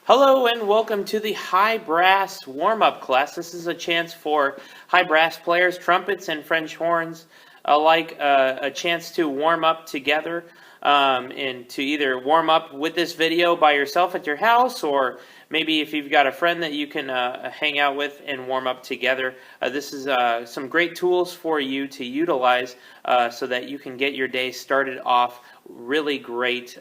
Hello and welcome to the high brass warm-up class. This is a chance for high brass players, trumpets and French horns alike, a chance to warm up together and to either warm up with this video by yourself at your house, or maybe if you've got a friend that you can hang out with and warm up together. This is some great tools for you to utilize so that you can get your day started off really great,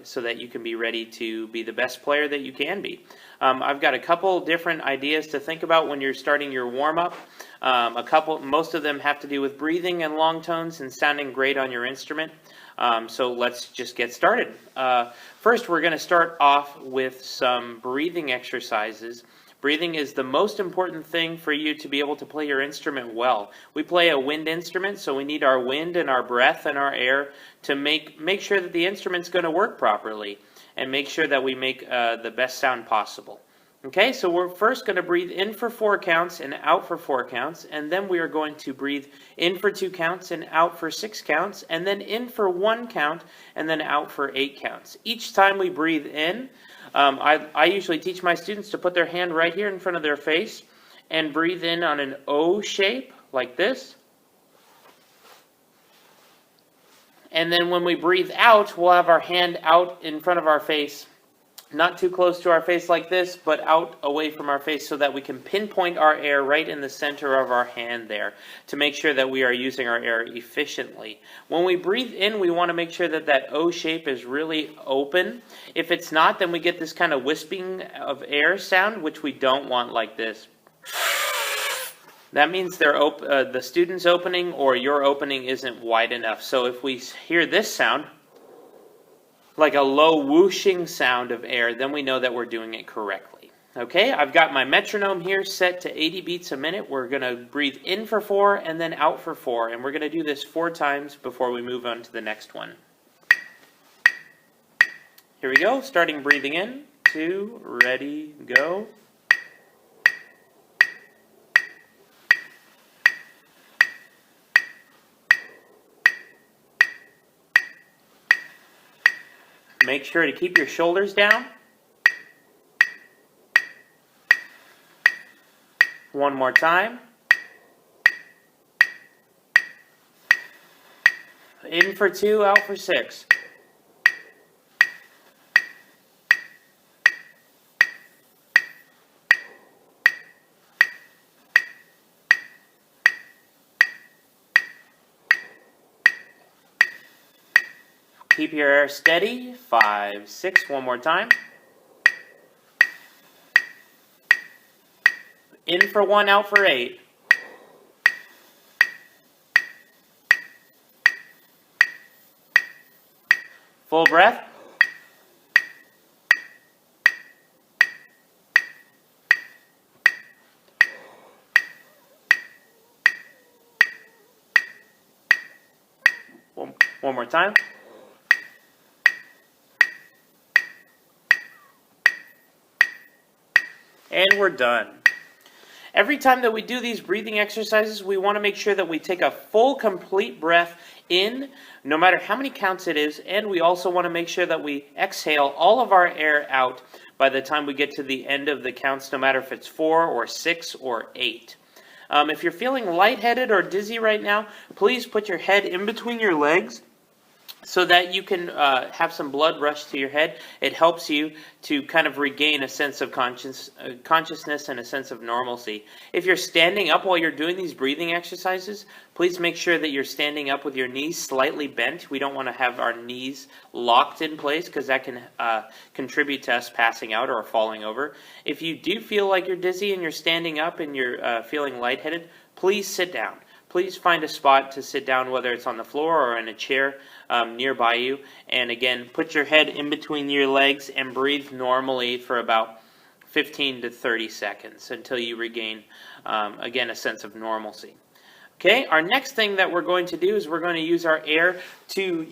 so that you can be ready to be the best player that you can be. I've got a couple different ideas to think about when you're starting your warm-up. Most of them have to do with breathing and long tones and sounding great on your instrument. So let's just get started. First, we're going to start off with some breathing exercises. Breathing is the most important thing for you to be able to play your instrument well. We play a wind instrument, so we need our wind and our breath and our air to make sure that the instrument's going to work properly and make sure that we make the best sound possible. Okay, so we're first going to breathe in for 4 counts and out for 4 counts, and then we are going to breathe in for 2 counts and out for 6 counts, and then in for 1 count and then out for 8 counts. Each time we breathe in, I usually teach my students to put their hand right here in front of their face and breathe in on an O shape like this. And then when we breathe out, we'll have our hand out in front of our face, not too close to our face like this, but out away from our face so that we can pinpoint our air right in the center of our hand there to make sure that we are using our air efficiently. When we breathe in, we want to make sure that that O shape is really open. If it's not, then we get this kind of wisping of air sound, which we don't want like this. That means the student's opening or your opening isn't wide enough. So if we hear this sound, like a low whooshing sound of air, then we know that we're doing it correctly. Okay, I've got my metronome here set to 80 beats a minute. We're going to breathe in for 4 and then out for 4. And we're going to do this 4 times before we move on to the next one. Here we go, starting breathing in. 2, ready, go. Make sure to keep your shoulders down. 1 more time. In for 2, out for 6. Keep your air steady. 5, 6, 1 more time. In for 1, out for 8. Full breath. One more time. And we're done. Every time that we do these breathing exercises, we want to make sure that we take a full, complete breath in, no matter how many counts it is, and we also want to make sure that we exhale all of our air out by the time we get to the end of the counts, no matter if it's 4 or 6 or 8. If you're feeling lightheaded or dizzy right now, please put your head in between your legs so that you can have some blood rush to your head. It helps you to kind of regain a sense of consciousness and a sense of normalcy. If you're standing up while you're doing these breathing exercises, please make sure that you're standing up with your knees slightly bent. We don't want to have our knees locked in place because that can contribute to us passing out or falling over. If you do feel like you're dizzy and you're standing up and you're feeling lightheaded, please sit down. Please find a spot to sit down, whether it's on the floor or in a chair nearby you. And again, put your head in between your legs and breathe normally for about 15 to 30 seconds until you regain, again, a sense of normalcy. Okay, our next thing that we're going to do is we're going to use our air to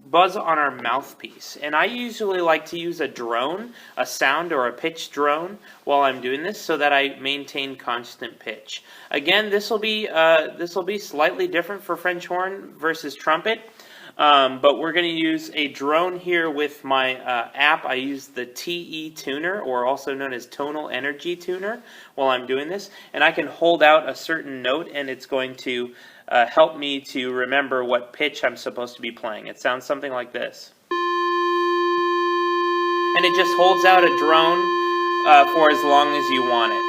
buzz on our mouthpiece. And I usually like to use a drone, a sound or a pitch drone while I'm doing this so that I maintain constant pitch. Again, this will be slightly different for French horn versus trumpet. But we're going to use a drone here with my app. I use the TE tuner, or also known as tonal energy tuner, while I'm doing this. And I can hold out a certain note, and it's going to help me to remember what pitch I'm supposed to be playing. It sounds something like this. And it just holds out a drone for as long as you want it.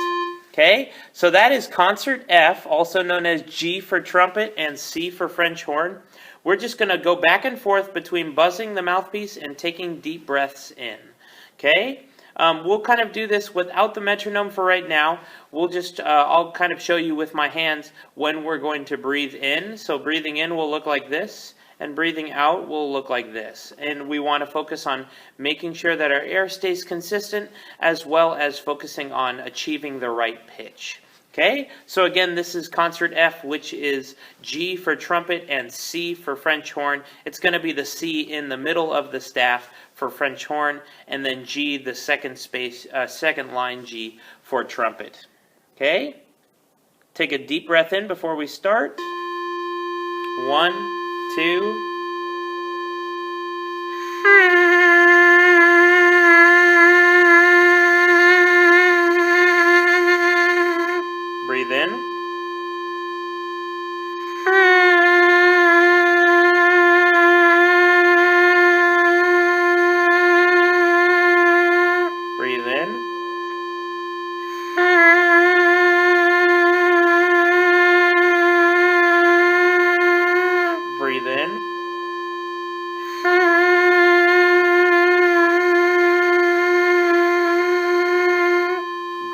Okay, so that is concert F, also known as G for trumpet and C for French horn. We're just going to go back and forth between buzzing the mouthpiece and taking deep breaths in. Okay, we'll kind of do this without the metronome for right now. We'll just, I'll kind of show you with my hands when we're going to breathe in. So breathing in will look like this, and breathing out will look like this. And we want to focus on making sure that our air stays consistent, as well as focusing on achieving the right pitch. Okay, so again, this is concert F, which is G for trumpet and C for French horn. It's going to be the C in the middle of the staff for French horn, and then G, the second line G for trumpet. Okay, take a deep breath in before we start. 1, 2. Breathe in. Breathe in. Breathe in.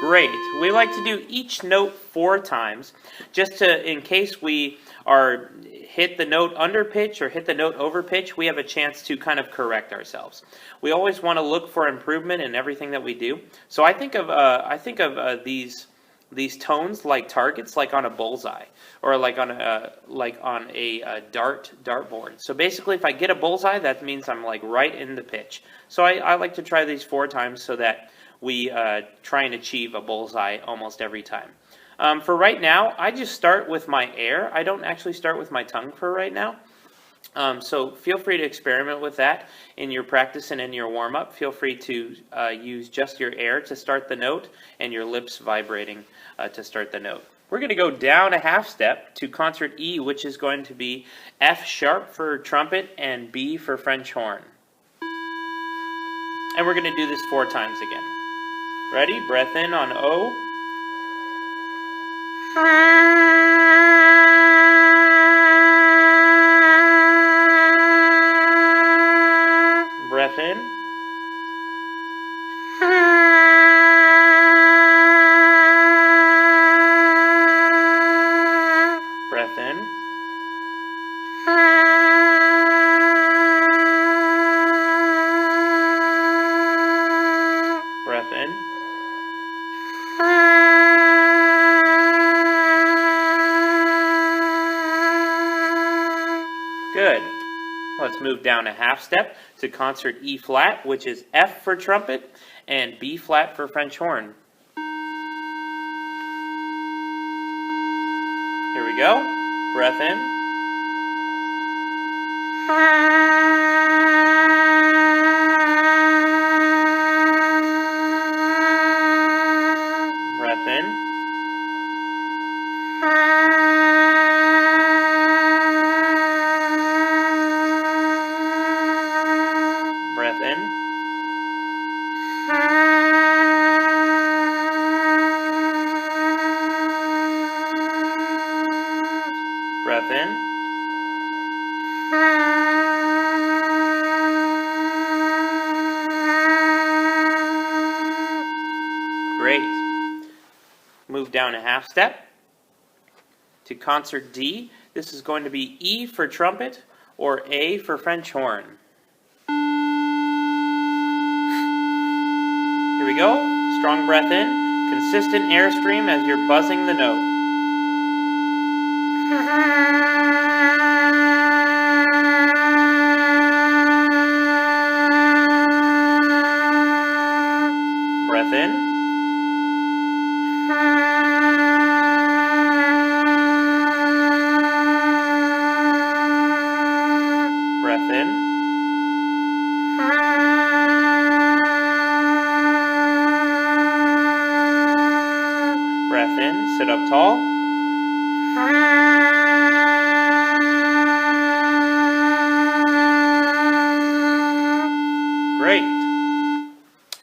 Great. We like to do each note 4 times, just to, in case we are hit the note under pitch or hit the note over pitch, we have a chance to kind of correct ourselves. We always want to look for improvement in everything that we do. So I think of these tones like targets, like on a bullseye, or like on a dartboard. So basically, if I get a bullseye, that means I'm like right in the pitch. So I like to try these 4 times so that we try and achieve a bullseye almost every time. For right now, I just start with my air. I don't actually start with my tongue for right now. So feel free to experiment with that in your practice and in your warm-up. Feel free to use just your air to start the note and your lips vibrating to start the note. We're going to go down a half step to concert E, which is going to be F sharp for trumpet and B for French horn. And we're going to do this 4 times again. Ready? Breath in on O. Breath in. Breath in. Breath in. Good. Let's move down a half step to concert E flat, which is F for trumpet and B flat for French horn. Here we go. Breath in. Breath in. Breath in. Breath in. Great. Move down a half step to concert D. This is going to be E for trumpet or A for French horn. Here we go. Strong breath in. Consistent airstream as you're buzzing the note. Breath in. tall. Great.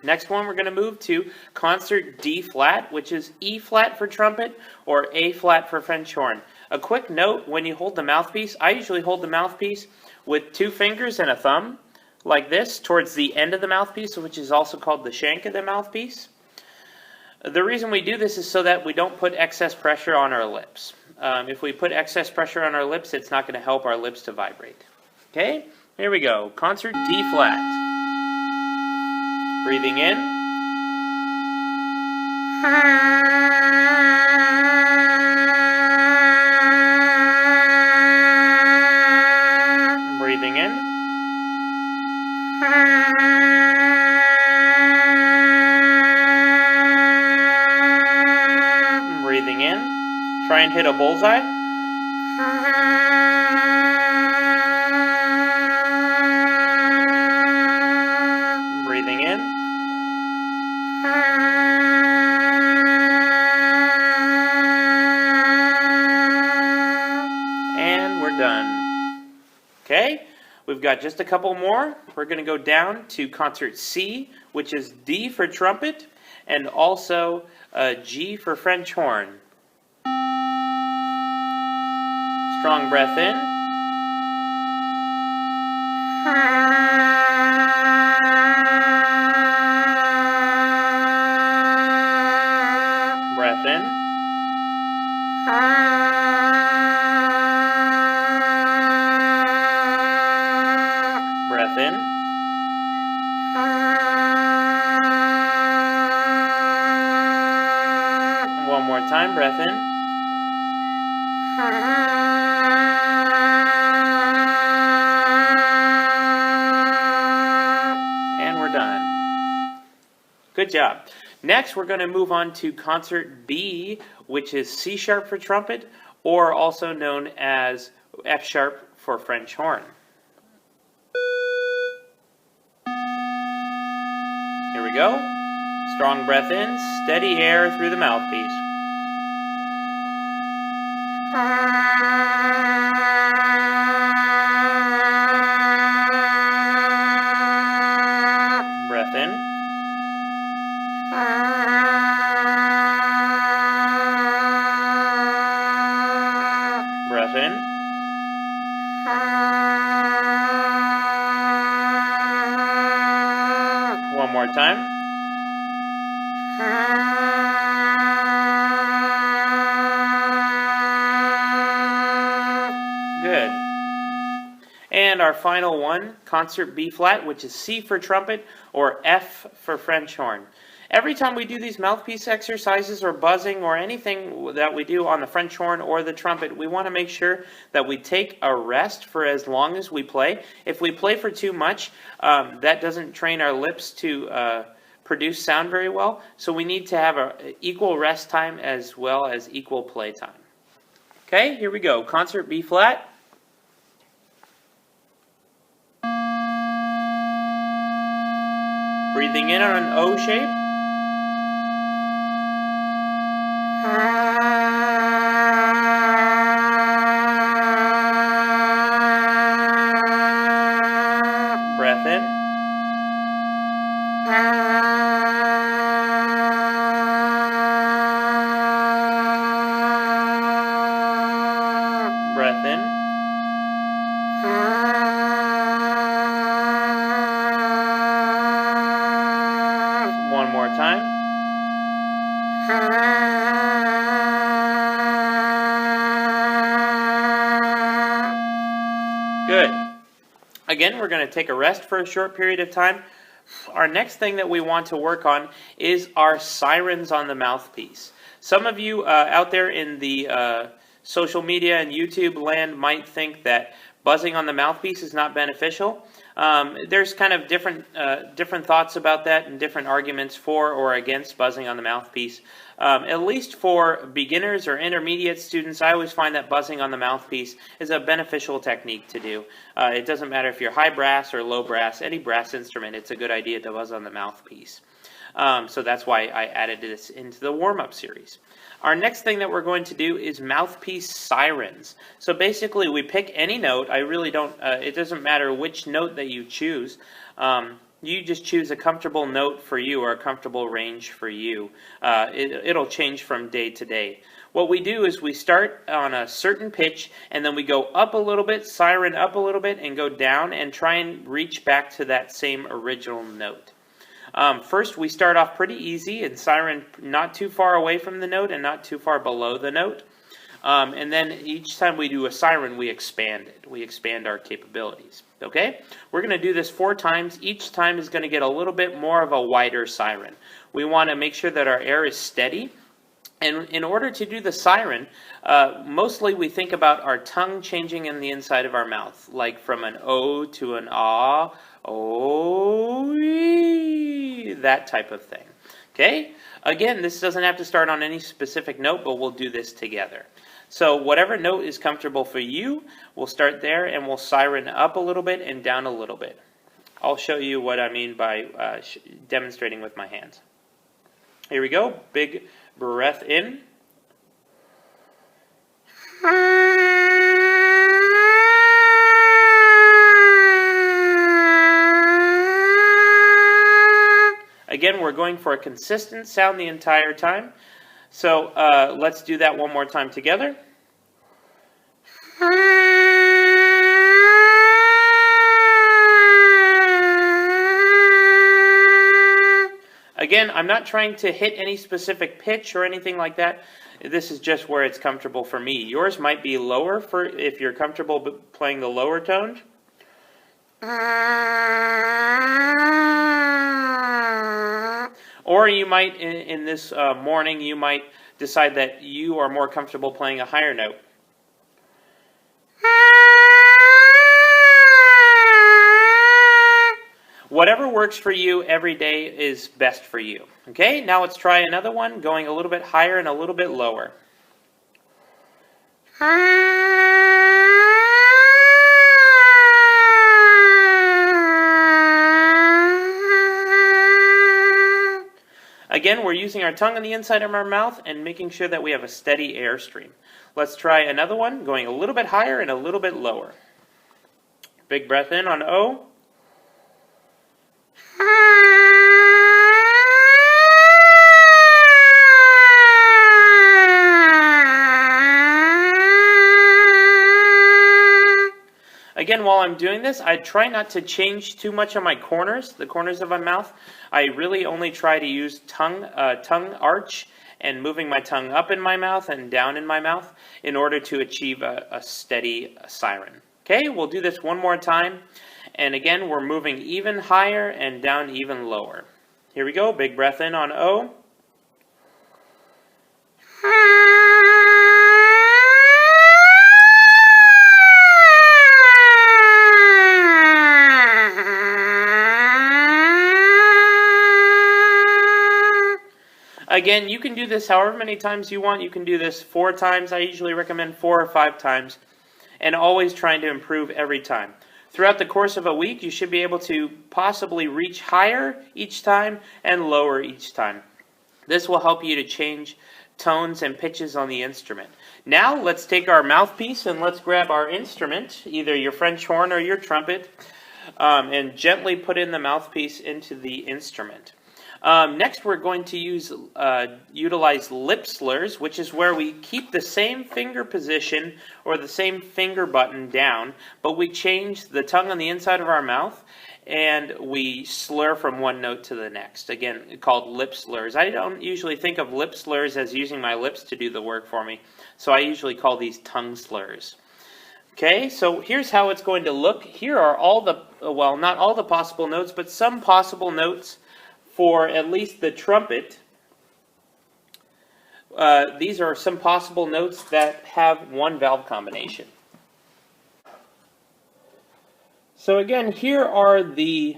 Next one, we're going to move to concert D flat, which is E flat for trumpet or A flat for French horn. A quick note, when you hold the mouthpiece, I usually hold the mouthpiece with 2 fingers and a thumb, like this, towards the end of the mouthpiece, which is also called the shank of the mouthpiece. The reason we do this is so that we don't put excess pressure on our lips. If we put excess pressure on our lips, it's not going to help our lips to vibrate. Okay, here we go. Concert D flat. Breathing in. Breathing in. Breathing in. Try and hit a bullseye. Breathing in. And we're done. Okay, we've got just a couple more. We're going to go down to concert C, which is D for trumpet, and also G for French horn. Strong breath in. Breath in. Breath in. One more time, breath in. And we're done. Good job. Next, we're going to move on to concert B, which is C sharp for trumpet, or also known as F sharp for French horn. Here we go. Strong breath in, steady air through the mouthpiece. Breath in. Breath in. One more time. Good. And our final one, concert B flat, which is C for trumpet or F for French horn. Every time we do these mouthpiece exercises or buzzing or anything that we do on the French horn or the trumpet, we want to make sure that we take a rest for as long as we play. If we play for too much, that doesn't train our lips to produce sound very well. So we need to have an equal rest time as well as equal play time. Okay, here we go. Concert B flat. Breathing in on an O shape. Breath in. Breath in. One more time. Good. Again, we're going to take a rest for a short period of time. Our next thing that we want to work on is our sirens on the mouthpiece. Some of you out there in the social media and YouTube land might think that buzzing on the mouthpiece is not beneficial. There's kind of different thoughts about that and different arguments for or against buzzing on the mouthpiece. At least for beginners or intermediate students, I always find that buzzing on the mouthpiece is a beneficial technique to do. It doesn't matter if you're high brass or low brass, any brass instrument, it's a good idea to buzz on the mouthpiece. So that's why I added this into the warm-up series. Our next thing that we're going to do is mouthpiece sirens. So basically we pick any note. I really don't, it doesn't matter which note that you choose. You just choose a comfortable note for you or a comfortable range for you. It'll change from day to day. What we do is we start on a certain pitch and then we go up a little bit, siren up a little bit, and go down and try and reach back to that same original note. First, we start off pretty easy and siren not too far away from the note and not too far below the note. And then each time we do a siren, we expand it. We expand our capabilities. Okay? We're going to do this 4 times. Each time is going to get a little bit more of a wider siren. We want to make sure that our air is steady. And in order to do the siren, mostly we think about our tongue changing in the inside of our mouth, like from an O to an ah, oh, that type of thing. Okay? Again, this doesn't have to start on any specific note, but we'll do this together. So whatever note is comfortable for you, we'll start there and we'll siren up a little bit and down a little bit. I'll show you what I mean by demonstrating with my hands. Here we go. Big breath in. Again, we're going for a consistent sound the entire time. So let's do that one more time together. Again, I'm not trying to hit any specific pitch or anything like that. This is just where it's comfortable for me. Yours might be lower for if you're comfortable playing the lower tones. Or you might, in this morning, you might decide that you are more comfortable playing a higher note. Whatever works for you every day is best for you. Okay, now let's try another one, going a little bit higher and a little bit lower. Again, we're using our tongue on the inside of our mouth and making sure that we have a steady airstream. Let's try another one, going a little bit higher and a little bit lower. Big breath in on O. Again, while I'm doing this, I try not to change too much on my corners, the corners of my mouth. I really only try to use tongue arch and moving my tongue up in my mouth and down in my mouth in order to achieve a steady siren. Okay, we'll do this one more time. And again, we're moving even higher and down even lower. Here we go. Big breath in on O. Again, you can do this however many times you want. You can do this 4 times. I usually recommend 4 or 5 times. And always trying to improve every time. Throughout the course of a week, you should be able to possibly reach higher each time and lower each time. This will help you to change tones and pitches on the instrument. Now, let's take our mouthpiece and let's grab our instrument, either your French horn or your trumpet, and gently put in the mouthpiece into the instrument. Next, we're going to utilize lip slurs, which is where we keep the same finger position or the same finger button down, but we change the tongue on the inside of our mouth and we slur from one note to the next. Again, called lip slurs. I don't usually think of lip slurs as using my lips to do the work for me, so I usually call these tongue slurs. Okay, so here's how it's going to look. Here are all the, well, not all the possible notes, but some possible notes for at least the trumpet. These are some possible notes that have one valve combination. So again, here are the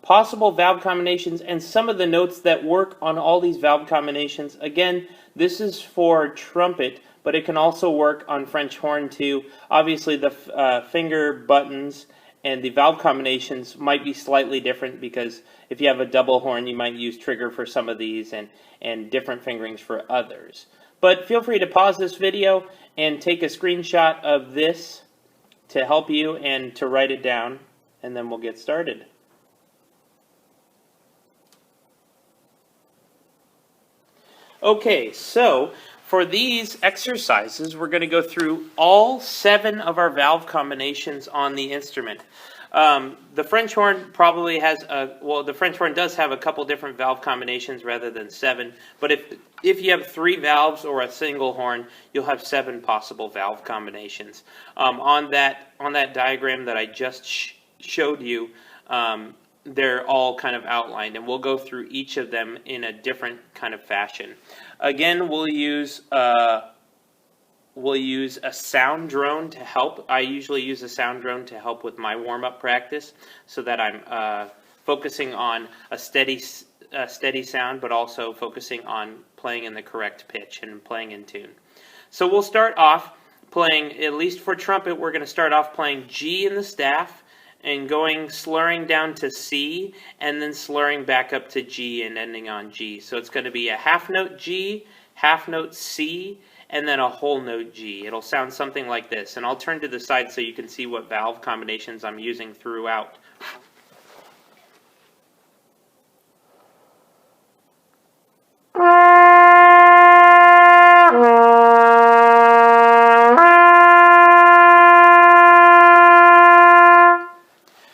possible valve combinations and some of the notes that work on all these valve combinations. Again, this is for trumpet, but it can also work on French horn too. Obviously, the finger buttons and the valve combinations might be slightly different, because if you have a double horn, you might use trigger for some of these and different fingerings for others. But feel free to pause this video and take a screenshot of this to help you and to write it down, and then we'll get started. Okay, so for these exercises, we're going to go through all 7 of our valve combinations on the instrument. The French horn probably has the French horn does have a couple different valve combinations rather than 7. But if you have 3 valves or a single horn, you'll have 7 possible valve combinations. On that diagram that I just showed you, they're all kind of outlined, and we'll go through each of them in a different kind of fashion. Again, we'll use a sound drone to help. I usually use a sound drone to help with my warm-up practice, so that I'm focusing on a steady sound, but also focusing on playing in the correct pitch and playing in tune. So we'll start off playing, at least for trumpet, we're going to start off playing G in the staff, and slurring down to C, and then slurring back up to G and ending on G. So it's going to be a half note G, half note C, and then a whole note G. It'll sound something like this. And I'll turn to the side so you can see what valve combinations I'm using throughout.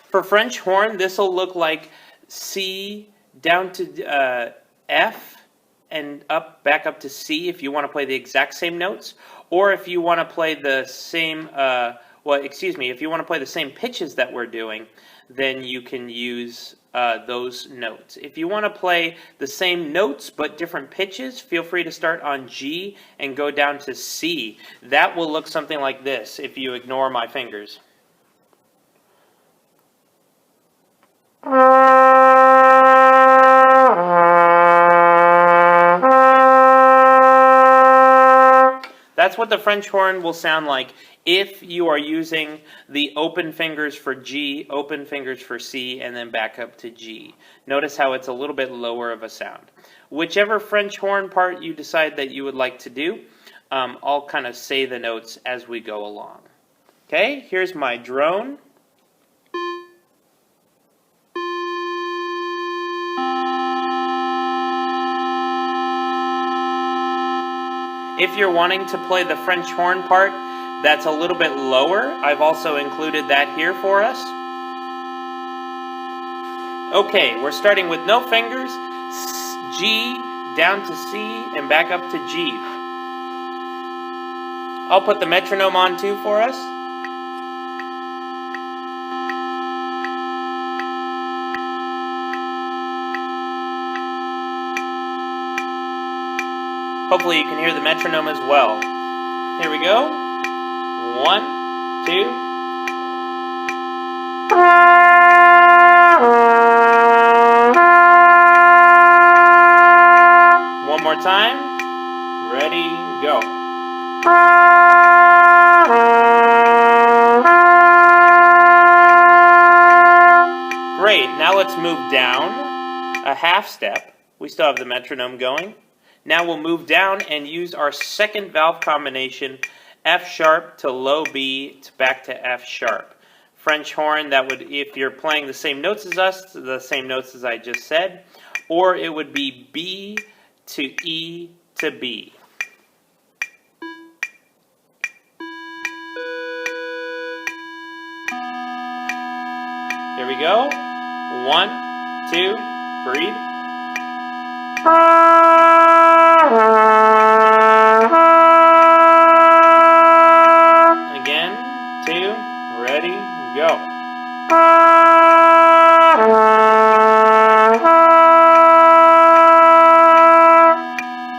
For French horn, this will look like C down to F and back up to C if you want to play the exact same notes, or if you want to play the same, if you want to play the same pitches that we're doing, then you can use those notes. If you want to play the same notes but different pitches, feel free to start on G and go down to C. That will look something like this if you ignore my fingers. That's what the French horn will sound like if you are using the open fingers for G, open fingers for C, and then back up to G. Notice how it's a little bit lower of a sound. Whichever French horn part you decide that you would like to do, I'll kind of say the notes as we go along. Okay, here's my drone. If you're wanting to play the French horn part that's a little bit lower, I've also included that here for us. Okay, we're starting with no fingers, G down to C and back up to G. I'll put the metronome on too for us. Hopefully you can hear the metronome as well. Here we go. 1, 2. One more time. Ready, go. Great. Now let's move down a half step. We still have the metronome going. Now we'll move down and use our second valve combination, F sharp to low B to back to F sharp. French horn, that would, if you're playing the same notes as us, the same notes as I just said, or it would be B to E to B. Here we go. 1, 2, breathe. Again, 2, ready, go.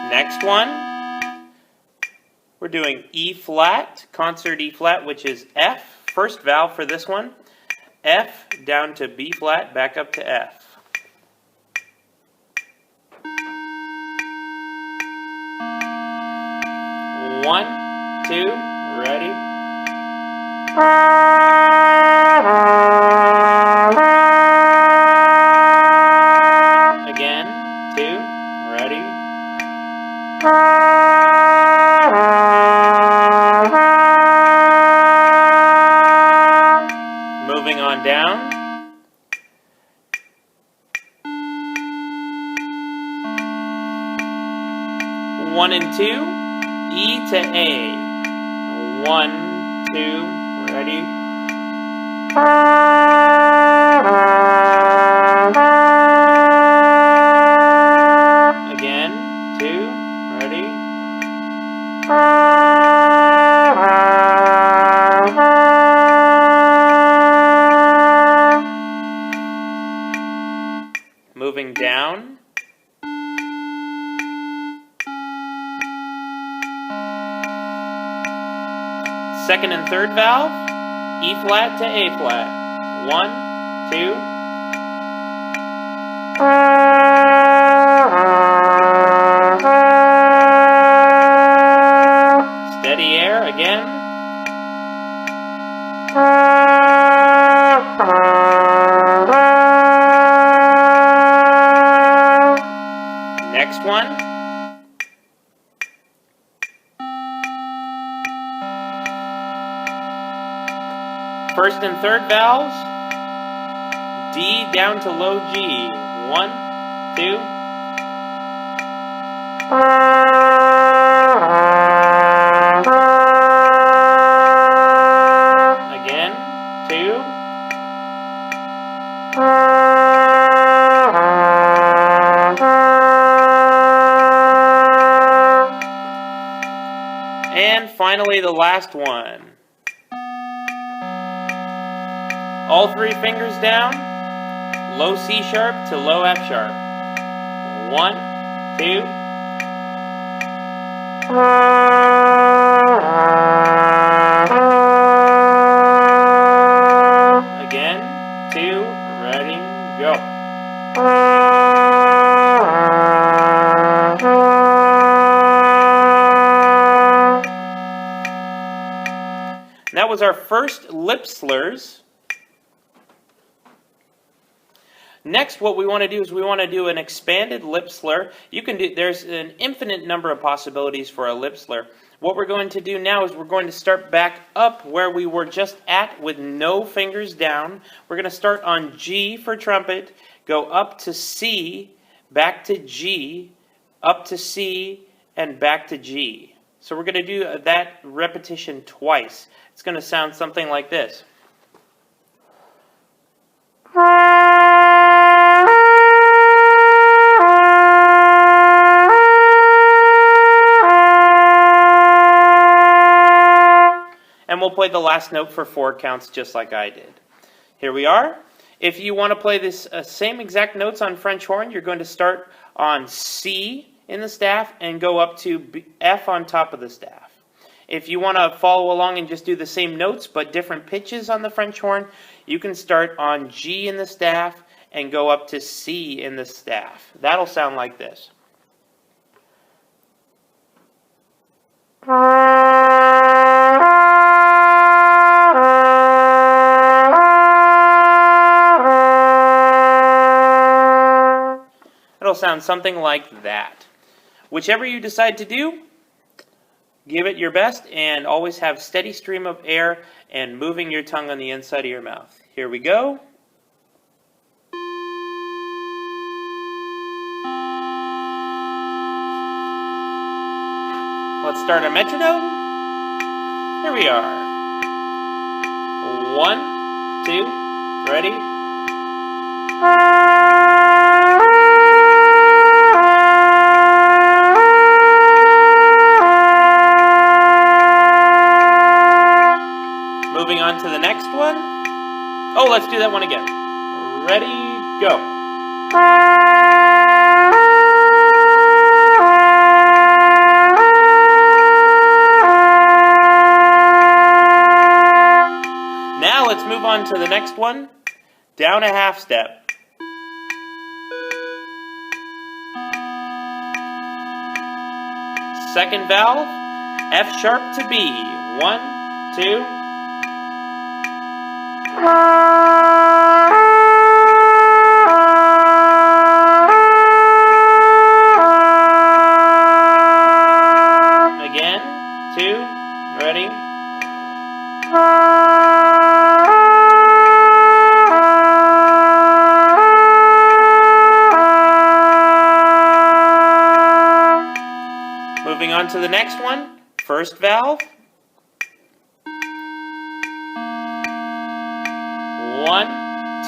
Next one, we're doing E flat, concert E flat, which is F, first valve for this one. F down to B flat, back up to F. 1, 2, ready. Again, 2, ready. Moving on down. One and 2, E to A. 1, 2, ready. Again, 2, ready. Moving down. Second and third valve, E flat to A flat. 1, 2. Steady air again. Next one. First and third valves, D down to low G. 1, 2. Again, 2. And finally the last one. All 3 fingers down, low C sharp to low F sharp. 1, 2. Again, 2, ready, go. That was our first lip slurs. Next, what we want to do is we want to do an expanded lip slur. There's an infinite number of possibilities for a lip slur. What we're going to do now is we're going to start back up where we were just at with no fingers down. We're going to start on G for trumpet, go up to C, back to G, up to C, and back to G. So we're going to do that repetition twice. It's going to sound something like this. And we'll play the last note for 4 counts just like I did. Here we are. If you want to play this same exact notes on French horn, you're going to start on C in the staff and go up to F on top of the staff. If you want to follow along and just do the same notes but different pitches on the French horn, you can start on G in the staff and go up to C in the staff. That'll sound like this. It'll sound something like that. Whichever you decide to do, give it your best and always have steady stream of air and moving your tongue on the inside of your mouth. Here we go. Let's start our metronome. Here we are. 1, 2, ready. Moving on to the next one. Oh, let's do that one again. Ready, go. Now let's move on to the next one. Down a half step. Second valve, F sharp to B. 1, 2. Again, 2, ready. Moving on to the next one, first valve. 1,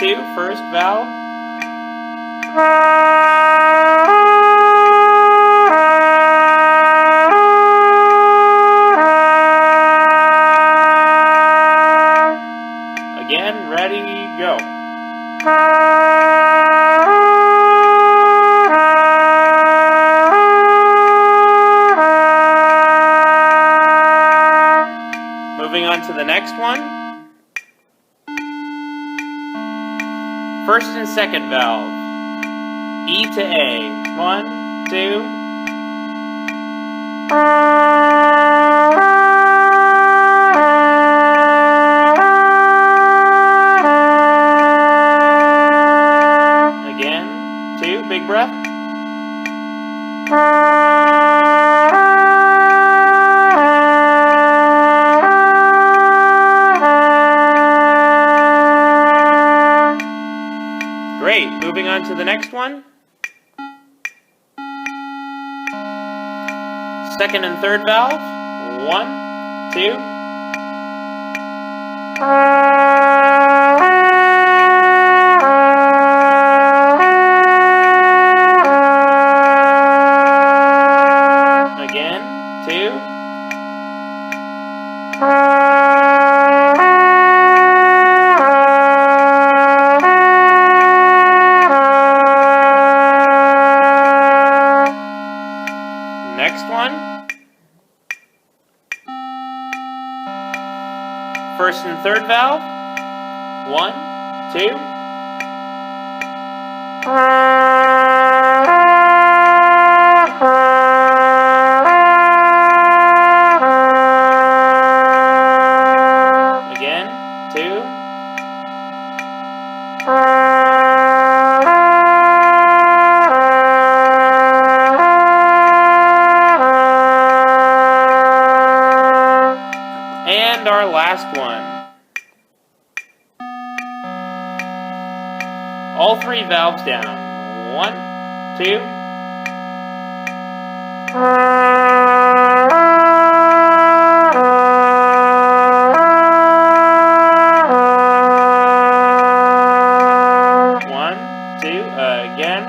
2, first valve. Again, ready, go. Moving on to the next one. First and second valve. E to A. 1, 2. Again, 2, big breath. Great. Moving on to the next one. Second and third valve. 1, 2. Again, 2. Next one. First and third valve. 1, 2. Again, 2. And our last one. All 3 valves down. 1, 2. Again.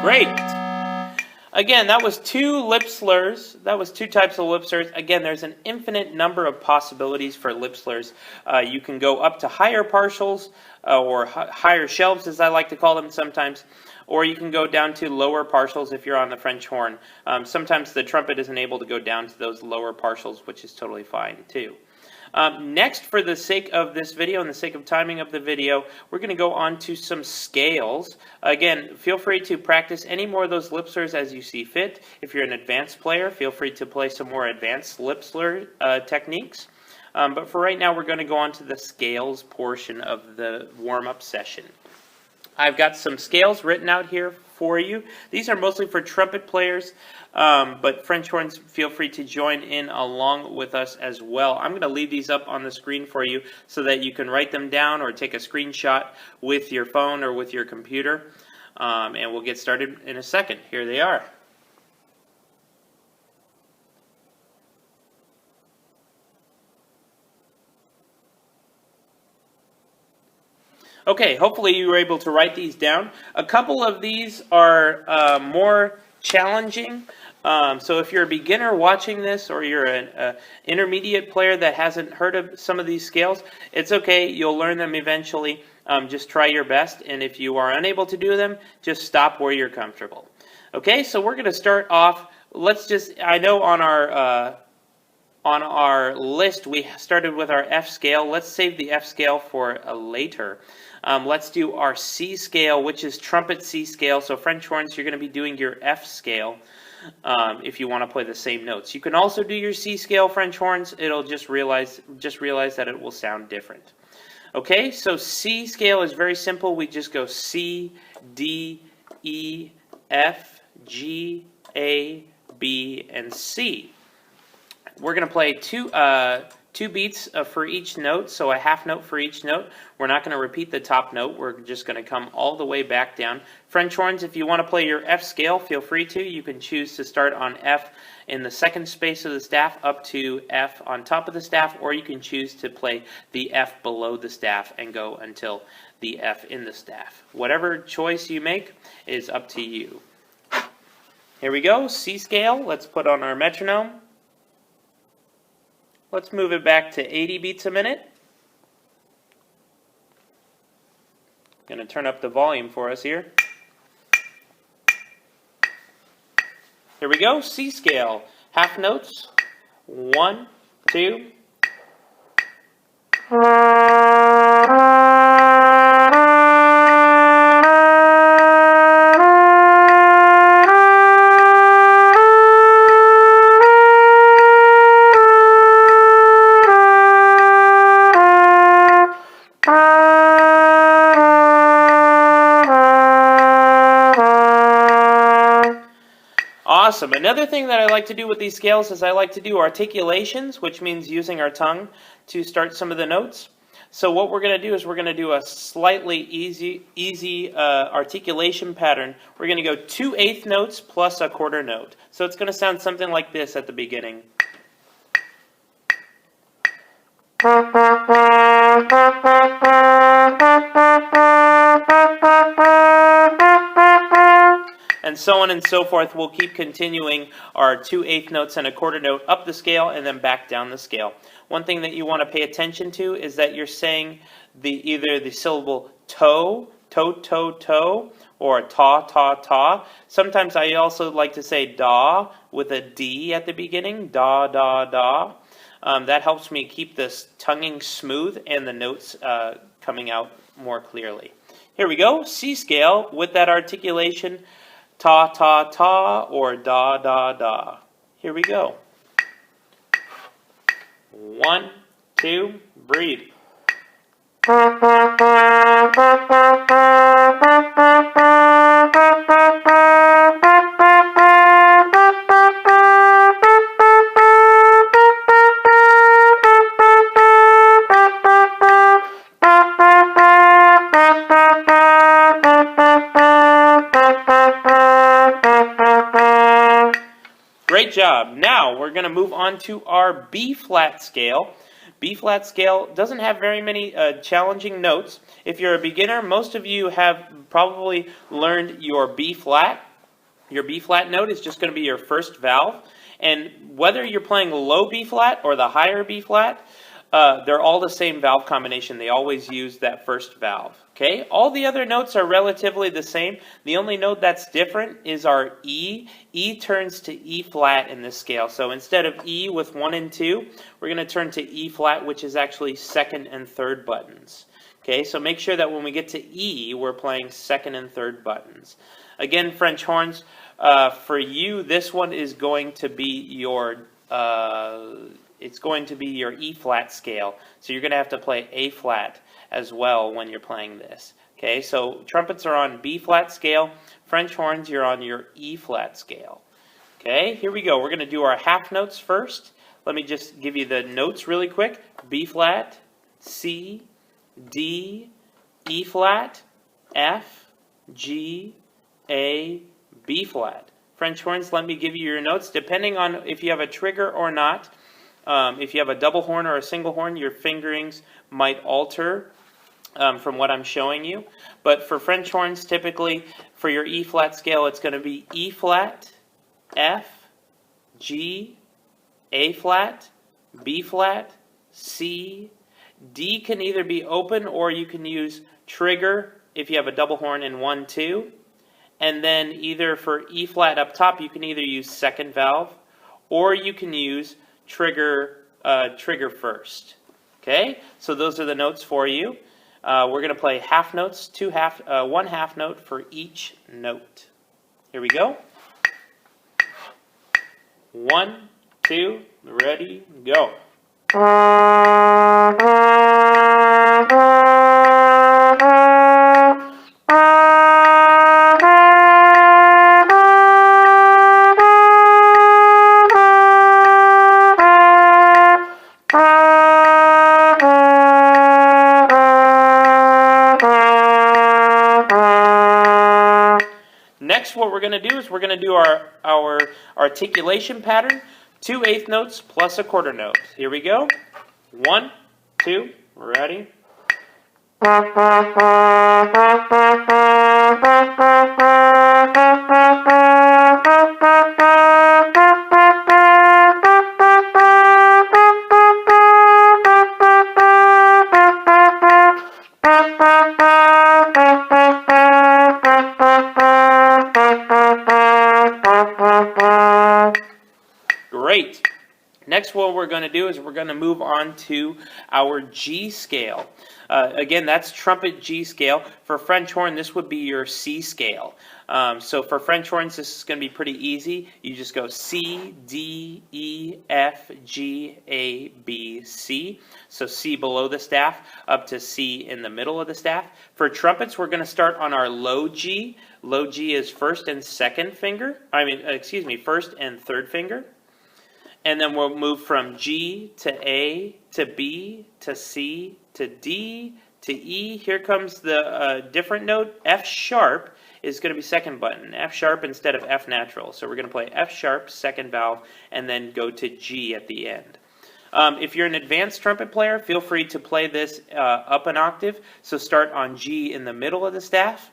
Great. Again, that was 2 lip slurs. That was 2 types of lip slurs. Again, there's an infinite number of possibilities for lip slurs. You can go up to higher partials or higher shelves, as I like to call them sometimes. Or you can go down to lower partials if you're on the French horn. Sometimes the trumpet isn't able to go down to those lower partials, which is totally fine too. Next, for the sake of this video and the sake of timing of the video, we're going to go on to some scales. Again, feel free to practice any more of those lip slurs as you see fit. If you're an advanced player, feel free to play some more advanced lip slur techniques. But for right now, we're going to go on to the scales portion of the warm-up session. I've got some scales written out here for you. These are mostly for trumpet players, but French horns, feel free to join in along with us as well. I'm going to leave these up on the screen for you so that you can write them down or take a screenshot with your phone or with your computer, and we'll get started in a second. Here they are. Okay, hopefully you were able to write these down. A couple of these are more challenging. So if you're a beginner watching this, or you're an intermediate player that hasn't heard of some of these scales, it's okay. You'll learn them eventually. Just try your best. And if you are unable to do them, just stop where you're comfortable. Okay, so we're going to start off. I know on our on our list, we started with our F scale. Let's save the F scale for later. Let's do our C scale, which is trumpet C scale. So French horns, you're going to be doing your F scale if you want to play the same notes. You can also do your C scale French horns. It'll just realize that it will sound different. Okay, so C scale is very simple. We just go C, D, E, F, G, A, B, and C. We're going to play two beats for each note, so a half note for each note. We're not going to repeat the top note. We're just going to come all the way back down. French horns, if you want to play your F scale, feel free to. You can choose to start on F in the second space of the staff up to F on top of the staff, or you can choose to play the F below the staff and go until the F in the staff. Whatever choice you make is up to you. Here we go, C scale. Let's put on our metronome. Let's move it back to 80 beats a minute. I'm going to turn up the volume for us here. Here we go, C scale. Half notes. 1, 2. Awesome. Another thing that I like to do with these scales is I like to do articulations, which means using our tongue to start some of the notes. So what we're going to do is we're going to do a slightly easy articulation pattern. We're going to go 2 eighth notes plus a quarter note. So it's going to sound something like this at the beginning. And so on and so forth. We'll keep continuing our 2 eighth notes and a quarter note up the scale and then back down the scale. One thing that you want to pay attention to is that you're saying either the syllable toe, toe, toe, toe, or ta, ta, ta. Sometimes I also like to say da with a D at the beginning, da, da, da. That helps me keep this tonguing smooth and the notes coming out more clearly. Here we go, C scale with that articulation. Ta, ta, ta, or da, da, da. Here we go. 1, 2, breathe. Great job. Now we're going to move on to our B-flat scale. B-flat scale doesn't have very many challenging notes. If you're a beginner, most of you have probably learned your B-flat. Your B-flat note is just going to be your first valve. And whether you're playing low B-flat or the higher B-flat, they're all the same valve combination. They always use that first valve. Okay, all the other notes are relatively the same. The only note that's different is our E. E turns to E flat in this scale. So instead of E with 1 and 2, we're going to turn to E flat, which is actually second and third buttons. Okay, so make sure that when we get to E, we're playing second and third buttons. Again, French horns, for you, this one is going to be your E flat scale. So you're going to have to play A flat as well when you're playing this. Okay, so trumpets are on B flat scale. French horns, you're on your E flat scale. Okay, here we go. We're going to do our half notes first. Let me just give you the notes really quick. B flat, C, D, E flat, F, G, A, B flat. French horns, let me give you your notes. Depending on if you have a trigger or not, if you have a double horn or a single horn, your fingerings might alter from what I'm showing you. But for French horns, typically for your E flat scale, it's going to be E flat, F, G, A flat, B flat, C. D can either be open or you can use trigger if you have a double horn in 1, 2. And then either for E flat up top, you can either use second valve or you can use trigger first. Okay, so those are the notes for you. We're going to play half notes, one half note for each note. Here we go. 1, 2, ready, go. Next, what we're going to do is we're going to do our articulation pattern, 2 eighth notes plus a quarter note. Here we go. 1, 2, ready. Great. Next, what we're going to do is we're going to move on to our G scale. Again, that's trumpet G scale. For French horn, this would be your C scale. So for French horns, this is going to be pretty easy. You just go C, D, E, F, G, A, B, C. So C below the staff up to C in the middle of the staff. For trumpets, we're going to start on our low G. Low G is first and second finger. First and third finger. And then we'll move from G to A to B to C to D to E. Here comes the different note. F sharp is going to be second button. F sharp instead of F natural. So we're going to play F sharp, second valve, and then go to G at the end. If you're an advanced trumpet player, feel free to play this up an octave. So start on G in the middle of the staff,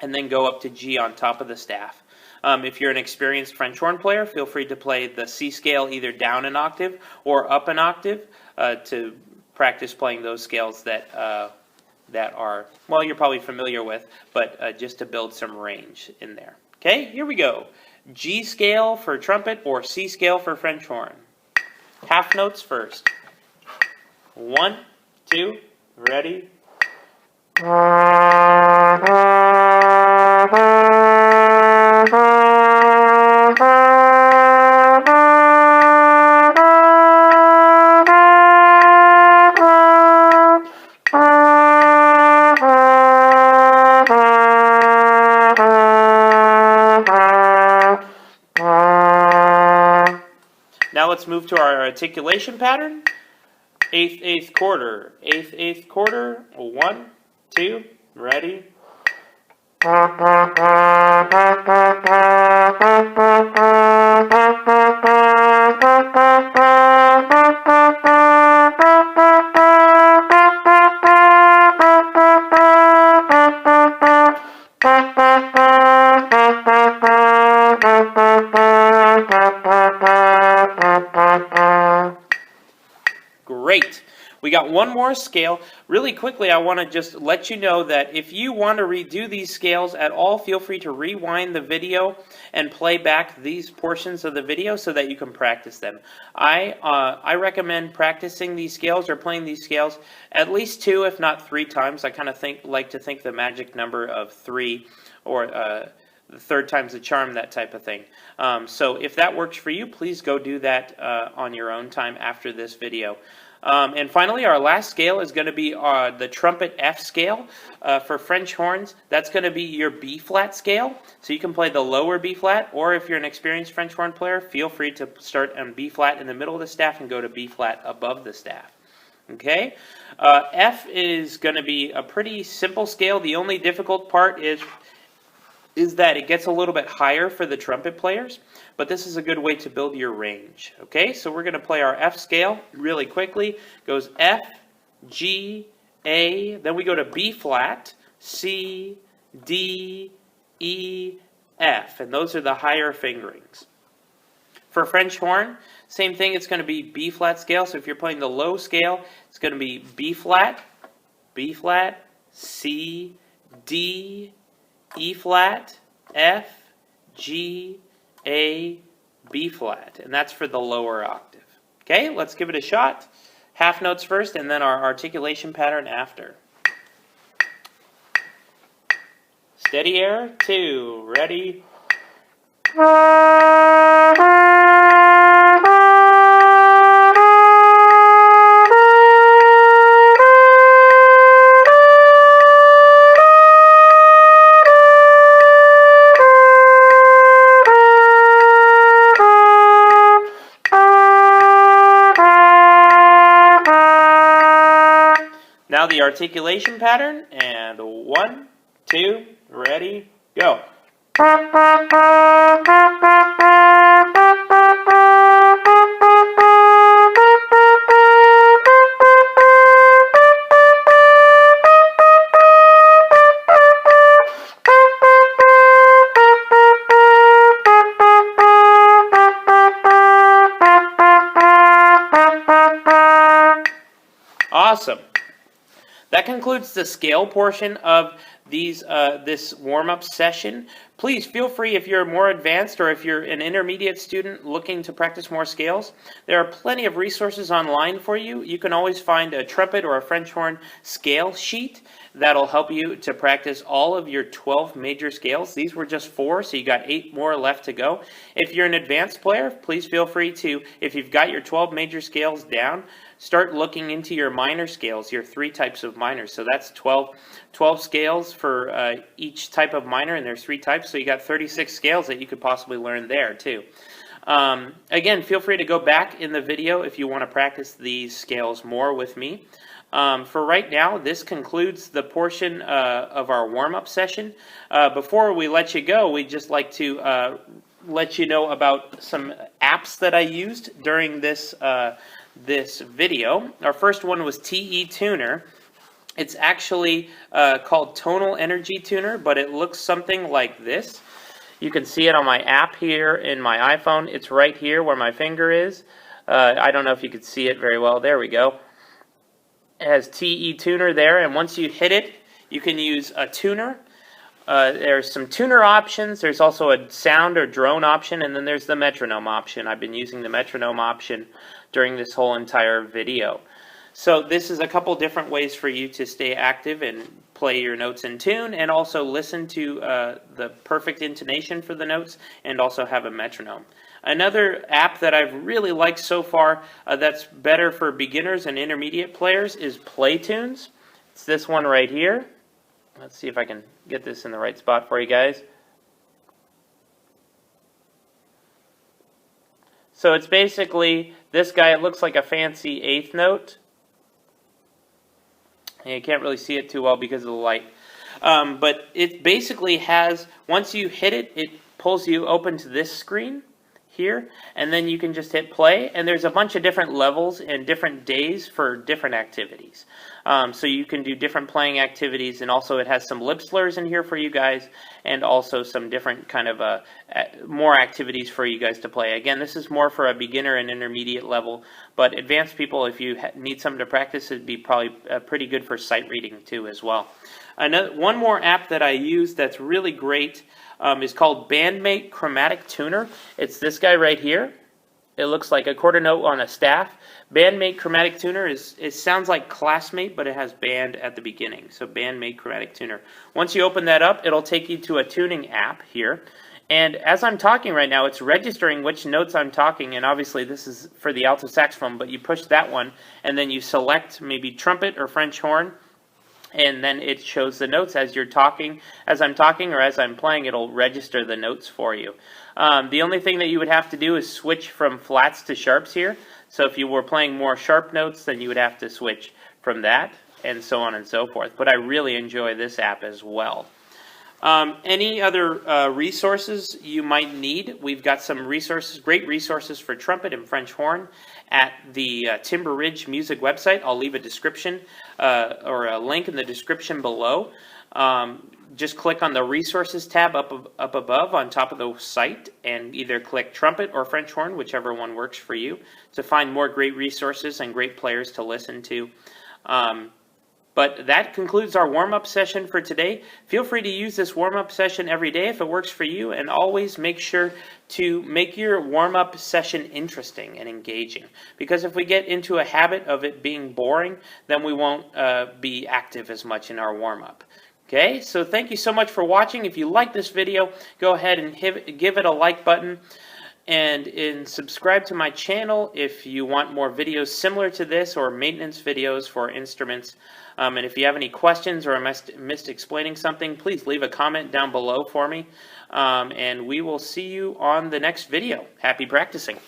and then go up to G on top of the staff. If you're an experienced French horn player, feel free to play the C scale either down an octave or up an octave to practice playing those scales that are, well, you're probably familiar with, but just to build some range in there. Okay, here we go. G scale for trumpet or C scale for French horn. Half notes first. 1, 2, ready. Now let's move to our articulation pattern. Eighth, eighth quarter, 1, 2, ready. Great. We got one more scale. Really quickly, I want to just let you know that if you want to redo these scales at all, feel free to rewind the video and play back these portions of the video so that you can practice them. I recommend practicing these scales or playing these scales at least 2, if not 3 times. I kind of like to think the magic number of 3 or the third time's the charm, that type of thing. So if that works for you, please go do that on your own time after this video. And finally, our last scale is going to be the trumpet F scale. For French horns, that's going to be your B flat scale. So you can play the lower B flat, or if you're an experienced French horn player, feel free to start on B flat in the middle of the staff and go to B flat above the staff. Okay? F is going to be a pretty simple scale. The only difficult part is that it gets a little bit higher for the trumpet players, but this is a good way to build your range. Okay, so we're going to play our F scale really quickly. Goes F, G, A, then we go to B flat, C, D, E, F, and those are the higher fingerings. For French horn, same thing, it's going to be B flat scale, so if you're playing the low scale, it's going to be B flat, C, D, E flat, F, G, A, B flat, and that's for the lower octave. Okay, let's give it a shot. Half notes first, and then our articulation pattern after. Steady air, 2, ready. Now the articulation pattern, and 1, 2, ready, go. Awesome. That concludes the scale portion of this warm-up session. Please feel free, if you're more advanced or if you're an intermediate student looking to practice more scales, there are plenty of resources online for you. You can always find a trumpet or a French horn scale sheet that'll help you to practice all of your 12 major scales. These were just 4, so you got 8 more left to go. If you're an advanced player, please feel free to, if you've got your 12 major scales down, start looking into your minor scales, your 3 types of minors. So that's 12 scales for each type of minor, and there's 3 types, so you got 36 scales that you could possibly learn there too. Again, feel free to go back in the video if you want to practice these scales more with me. For right now, this concludes the portion of our warm-up session. Before we let you go, we'd just like to let you know about some apps that I used during this this video. Our first one was TE Tuner. It's actually called Tonal Energy Tuner, but it looks something like this. You can see it on my app here in my iPhone. It's right here where my finger is. I don't know if you could see it very well. There we go. It has TE Tuner there, and once you hit it, you can use a tuner. There's some tuner options. There's also a sound or drone option, and then there's the metronome option. I've been using the metronome option during this whole entire video. So this is a couple different ways for you to stay active and play your notes in tune, and also listen to the perfect intonation for the notes, and also have a metronome. Another app that I've really liked so far that's better for beginners and intermediate players is PlayTunes. It's this one right here. Let's see if I can get this in the right spot for you guys. So it's basically this guy. It looks like a fancy eighth note. And you can't really see it too well because of the light. But it basically has, once you hit it, it pulls you open to this screen here, and then you can just hit play, and there's a bunch of different levels and different days for different activities. So you can do different playing activities, and also it has some lip slurs in here for you guys, and also some different kind of more activities for you guys to play. Again, this is more for a beginner and intermediate level, but advanced people, if you need something to practice, it'd be probably pretty good for sight reading too as well. One more app that I use that's really great is called Bandmate Chromatic Tuner. It's this guy right here. It looks like a quarter note on a staff. Bandmate Chromatic Tuner it sounds like Classmate, but it has band at the beginning. So Bandmate Chromatic Tuner. Once you open that up, it'll take you to a tuning app here. And as I'm talking right now, it's registering which notes I'm talking. And obviously this is for the alto saxophone, but you push that one, and then you select maybe trumpet or French horn. And then it shows the notes as you're talking, as I'm talking, or as I'm playing, it'll register the notes for you. The only thing that you would have to do is switch from flats to sharps here. So if you were playing more sharp notes, then you would have to switch from that, and so on and so forth. But I really enjoy this app as well. Any other resources you might need? We've got some resources, great resources for trumpet and French horn at the Timber Ridge Music website. I'll leave a description or a link in the description below. Just click on the resources tab up above on top of the site, and either click trumpet or French horn, whichever one works for you, to find more great resources and great players to listen to. But that concludes our warm-up session for today. Feel free to use this warm-up session every day if it works for you, and always make sure to make your warm-up session interesting and engaging. Because if we get into a habit of it being boring, then we won't be active as much in our warm-up. Okay, so thank you so much for watching. If you like this video, go ahead and give it a like button. And subscribe to my channel if you want more videos similar to this, or maintenance videos for instruments. And if you have any questions or I missed explaining something, please leave a comment down below for me. And we will see you on the next video. Happy practicing.